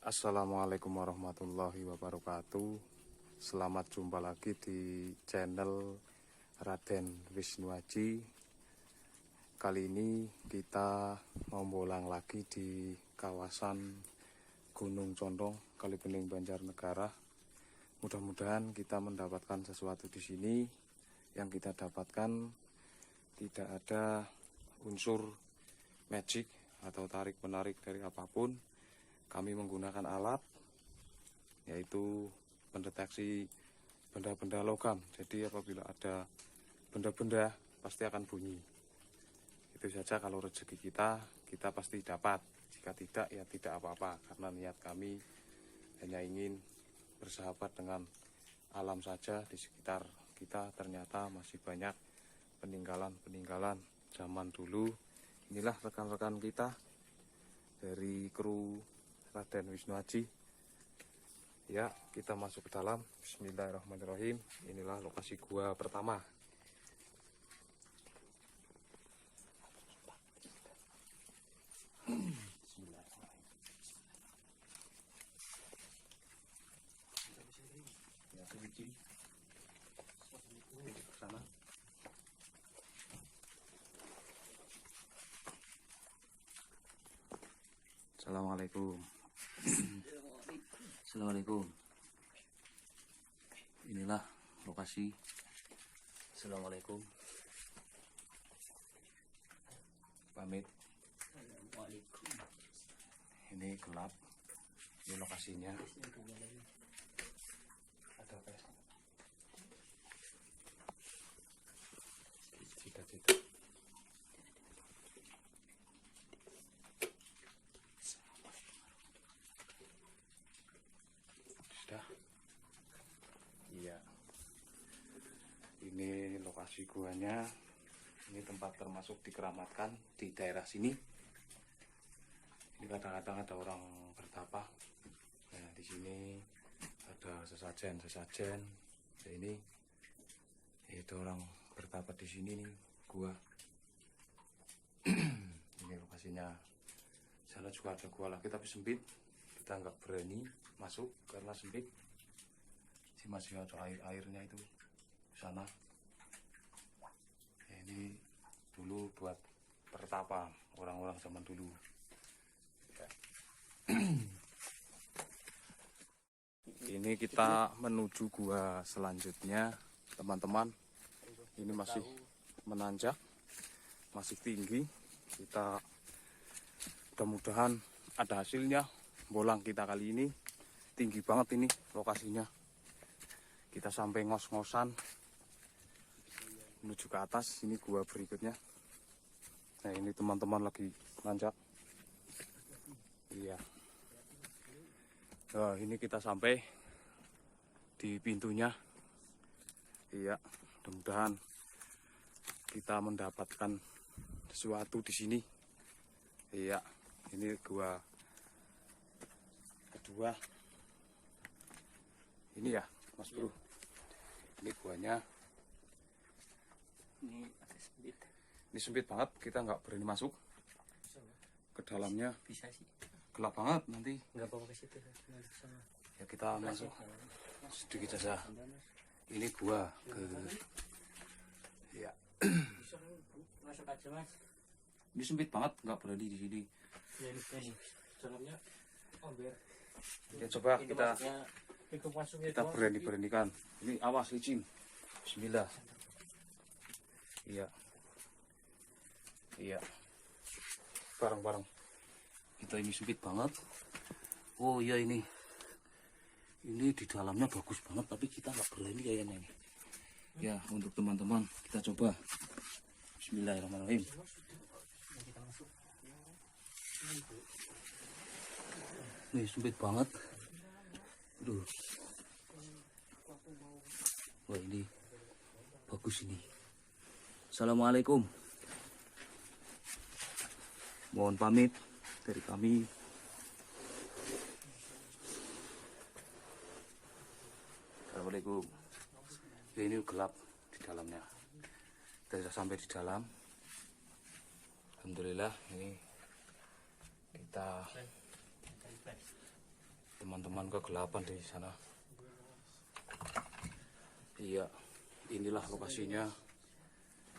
Assalamualaikum warahmatullahi wabarakatuh. Selamat jumpa lagi di channel Raden Wisnu Aji. Kali ini kita mau bolang lagi di kawasan Gunung Condong, Kalibening, Banjarnegara. Mudah-mudahan kita mendapatkan sesuatu di sini. Yang kita dapatkan tidak ada unsur magic atau tarik-menarik dari apapun. Kami menggunakan alat yaitu mendeteksi benda-benda logam. Jadi apabila ada benda-benda pasti akan bunyi. Itu saja, kalau rezeki kita pasti dapat. Jika tidak ya tidak apa-apa, karena niat kami hanya ingin bersahabat dengan alam saja. Di sekitar kita ternyata masih banyak peninggalan-peninggalan zaman dulu. Inilah rekan-rekan kita dari kru Raden Wisnu Aji. Ya, kita masuk ke dalam. Bismillahirrahmanirrahim. Inilah lokasi gua pertama. Assalamualaikum. Assalamualaikum. Inilah lokasi. Assalamualaikum. Pamit. Assalamualaikum. Ini gelap. Ini lokasinya. Ada apa? Cita-cita. Sudah. Iya. Ini lokasi guanya. Ini tempat termasuk dikeramatkan di daerah sini. Ini kadang-kadang ada orang bertapa. Nah, di sini ada sesajen. Nah, ini itu orang bertapa di sini nih, gua. Ini lokasinya. Sana juga ada gua lagi tapi sempit. Kita nggak berani masuk karena sempit. Masih ada airnya itu sana. Ini dulu buat bertapa orang-orang zaman dulu. Ya. Ini kita menuju gua selanjutnya, teman-teman. Ini masih menanjak, masih tinggi. Kita mudah-mudahan ada hasilnya. Bolang kita kali ini tinggi banget ini lokasinya. Kita sampai ngos-ngosan menuju ke atas. Ini gua berikutnya. Nah, ini teman-teman lagi nanjak. Iya. Nah, ini kita sampai di pintunya. Iya, mudah-mudahan kita mendapatkan sesuatu di sini. Iya, ini gua kedua. Ini ya, Mas Bro. Ini guanya. Ini agak sempit. Ini sempit banget, kita nggak berani masuk ke dalamnya. Bisa sih. Gelap banget nanti. Nggak bawa ke situ. Nanti ke sana. Ya kita masuk sedikit saja. Ini gua ke. Ya. Masuk aja, Mas. Ini sempit banget, nggak berani di sini. Ya, ini dalamnya ember. Ya coba Ini kita masuknya, pintu masuknya kita beranikan. Ini awas licin. Bismillah. Iya. Iya. Bareng-bareng. Kita ini sempit banget. Oh iya ini. Ini di dalamnya bagus banget tapi kita nggak berani kayaknya ini. Ya, untuk teman-teman kita coba. Bismillahirrahmanirrahim. Nih sempit banget. Aduh. Wah ini bagus ini. Assalamualaikum. Mohon pamit dari kami. Assalamualaikum. Ini gelap di dalamnya. Kita sudah sampai di dalam. Alhamdulillah ini kita teman-teman kegelapan di sana. Iya, inilah lokasinya.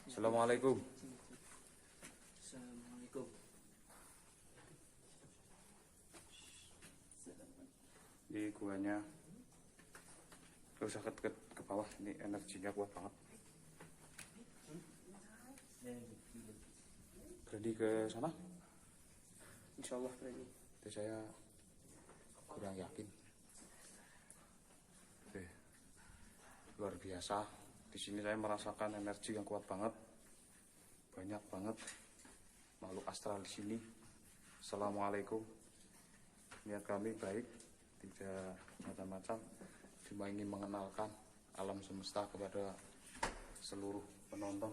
Assalamualaikum. Assalamualaikum. Ini guanya. Gak usah ke bawah, ini energinya kuat banget. Berani ke sana? Insya Allah berani. Itu saya kurang yakin. Oke. Luar biasa. Di sini saya merasakan energi yang kuat banget. Banyak banget makhluk astral di sini. Assalamualaikum. Niat kami baik, tidak macam-macam. Cuma ingin mengenalkan alam semesta kepada seluruh penonton.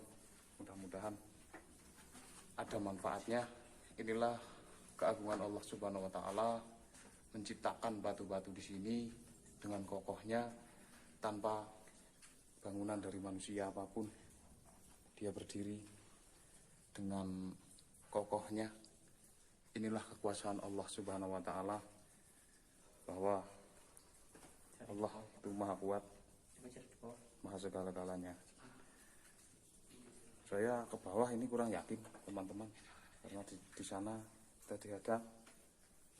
Mudah-mudahan ada manfaatnya. Inilah keagungan Allah Subhanahu wa taala menciptakan batu-batu di sini dengan kokohnya tanpa bangunan dari manusia apapun. Dia berdiri dengan kokohnya. Inilah kekuasaan Allah Subhanahu wa taala, bahwa Allah itu maha kuat, maha segala-galanya. Saya ke bawah ini kurang yakin teman-teman, karena di sana kita dihadap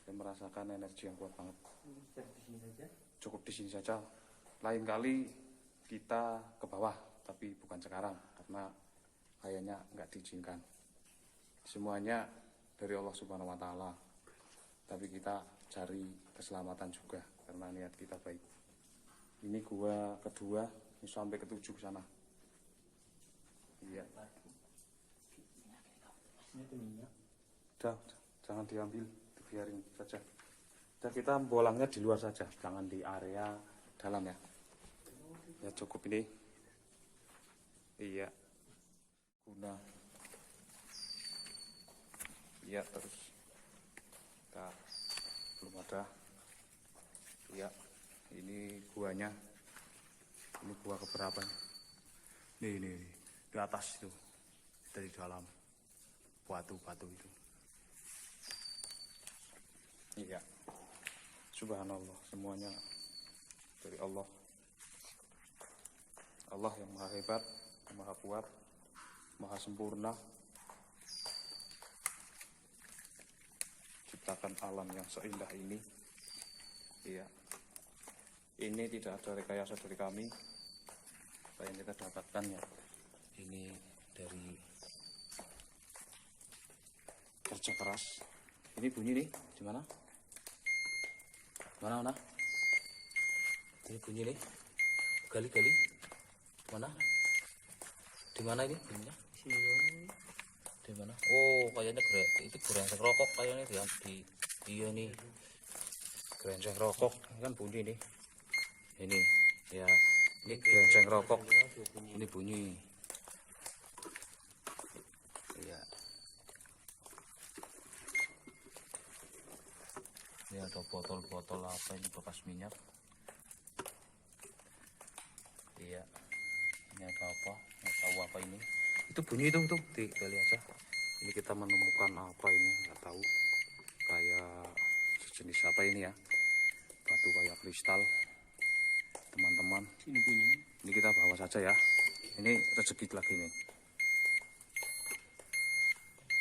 dan merasakan energi yang kuat banget. Cukup di sini saja. Lain kali kita ke bawah, tapi bukan sekarang karena kayaknya nggak diizinkan. Semuanya dari Allah Subhanahu wa taala. Tapi kita cari keselamatan juga karena niat kita baik. Ini gua kedua, ini sampai ke 7 sana. Iya. Udah, jangan diambil, dibiarin saja. Dan kita bolangnya di luar saja, jangan di area dalam ya. Ya cukup ini. Iya. Guna. Iya terus. Kita belum ada. Iya. Ini guanya. Ini gua keberapa? Nih. Di atas itu. Dari dalam batu-batu itu. Iya. Subhanallah, semuanya dari Allah. Allah yang maha hebat, maha kuat, maha sempurna. Ciptakan alam yang seindah ini. Iya. Ini tidak ada rekayasa dari kami. Apa yang kita dapatkan ya, ini dari kerja keras. Ini bunyi nih, di mana? Mana? Ini bunyi nih. Gali. Mana? Di mana ini bunyinya? Di mana? Oh, kayaknya itu gerengseng rokok kayaknya di iya nih. Gerengseng rokok kan bunyi nih. Ini ya, ini gerengseng rokok. Ini bunyi. Iya. Ini ada botol-botol apa ini bekas minyak. Iya. Ini ada apa? Nggak tahu apa ini. Itu bunyi itu digali aja. Ini kita menemukan apa ini? Nggak tahu. Kayak sejenis apa ini ya? Batu kayak kristal. Teman-teman. Ini bunyi. Ini kita bawa saja ya. Ini rezeki lagi nih.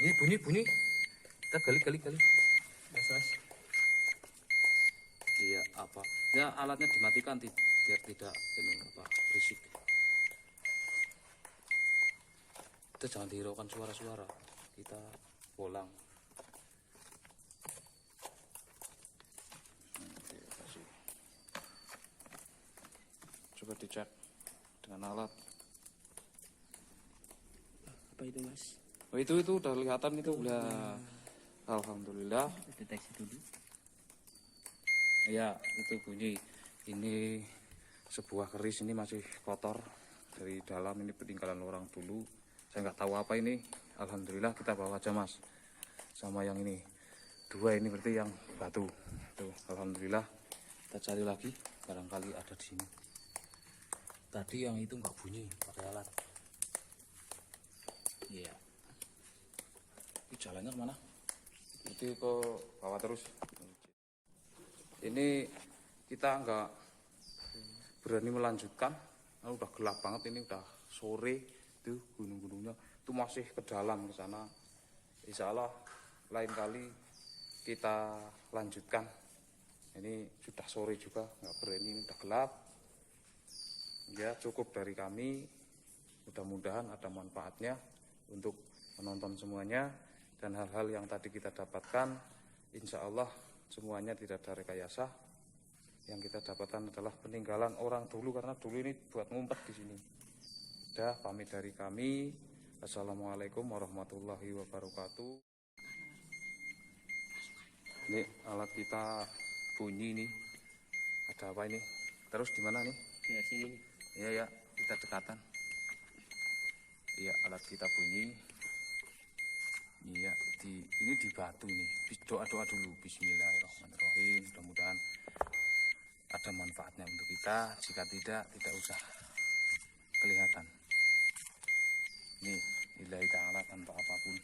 Ini bunyi. Kita gali. Mas. Iya, apa? Ya alatnya dimatikan biar tidak ini apa berisik. Kita jangan dihiraukan suara-suara. Kita bolang. Kasih. Coba dicek dengan alat. Apa itu Mas? Oh itu udah kelihatan itu udah. Alhamdulillah. Deteksi dulu. Ya itu bunyi. Ini sebuah keris, ini masih kotor dari dalam, ini peninggalan orang dulu. saya nggak tahu apa ini. Alhamdulillah kita bawa aja Mas. Sama yang ini 2 ini berarti yang batu tuh. Alhamdulillah kita cari lagi, barangkali ada di sini. Tadi yang itu nggak bunyi pakai alat. Iya. Ini jalannya kemana? Berarti ke bawah terus. Ini kita nggak berani melanjutkan. Udah gelap banget, ini udah sore. Tuh gunung-gunungnya itu masih ke dalam ke sana. Insya Allah lain kali kita lanjutkan. Ini sudah sore juga, nggak berani, ini udah gelap. Ya cukup dari kami. Mudah-mudahan ada manfaatnya untuk menonton semuanya, dan hal-hal yang tadi kita dapatkan insya Allah semuanya tidak ada rekayasa. Yang kita dapatkan adalah peninggalan orang dulu, karena dulu ini buat ngumpet di sini. Udah, pamit dari kami. Assalamualaikum warahmatullahi wabarakatuh. Ini alat kita bunyi nih. Ada apa ini? Terus di mana nih? Ya sini nih. Iya ya, kita dekatan. Iya, alat kita bunyi. Iya, ini di batu nih. Doa-doa dulu. Bismillahirrahmanirrahim. Mudah-mudahan ada manfaatnya untuk kita. Jika tidak usah kelihatan. Ini lillahi ta'ala tanpa apapun.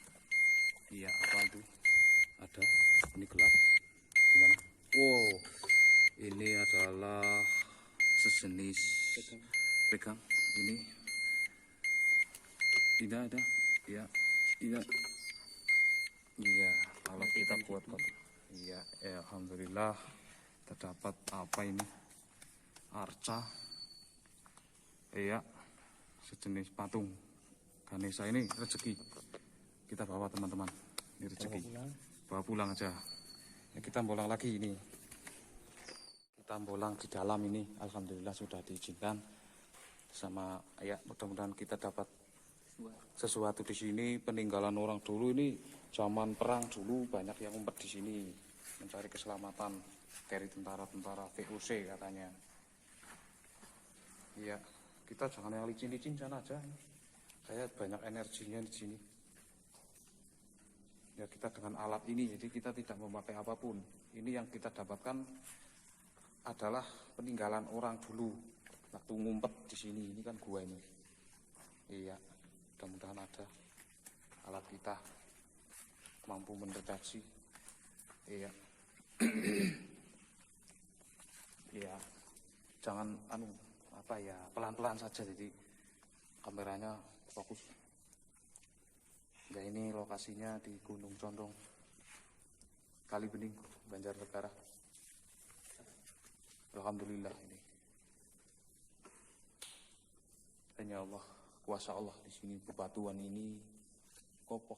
Iya, apa itu? Ada. Ini gelap. Gimana? Wow, ini adalah sejenis pegang. Ini tidak ada. Iya, iya. Iya, kalau kita buat kotak. Iya, alhamdulillah terdapat apa ini? Arca. Iya, sejenis patung Ganesha. Ini rezeki. Kita bawa teman-teman. Ini rezeki. Bawa pulang aja. Ya, kita bolang lagi ini. Kita bolang di dalam ini. Alhamdulillah sudah diizinkan sama ya, mudah-mudahan kita dapat sesuatu di sini. Peninggalan orang dulu ini zaman perang dulu banyak yang ngumpet di sini mencari keselamatan dari tentara-tentara VOC katanya. Iya, kita jangan yang licin-licin sana aja. Saya banyak energinya di sini. Ya, kita dengan alat ini, jadi kita tidak memakai apapun. Ini yang kita dapatkan adalah peninggalan orang dulu waktu ngumpet di sini. Ini kan gua ini. Iya, mudah-mudahan ada alat kita mampu mendeteksi. Iya. Iya. Jangan pelan-pelan saja, jadi kameranya fokus. Ya, ini lokasinya di Gunung Condong, Kalibening, Banjarnegara. Alhamdulillah ini. Hanya Allah, kuasa Allah di sini, bebatuan ini kokoh.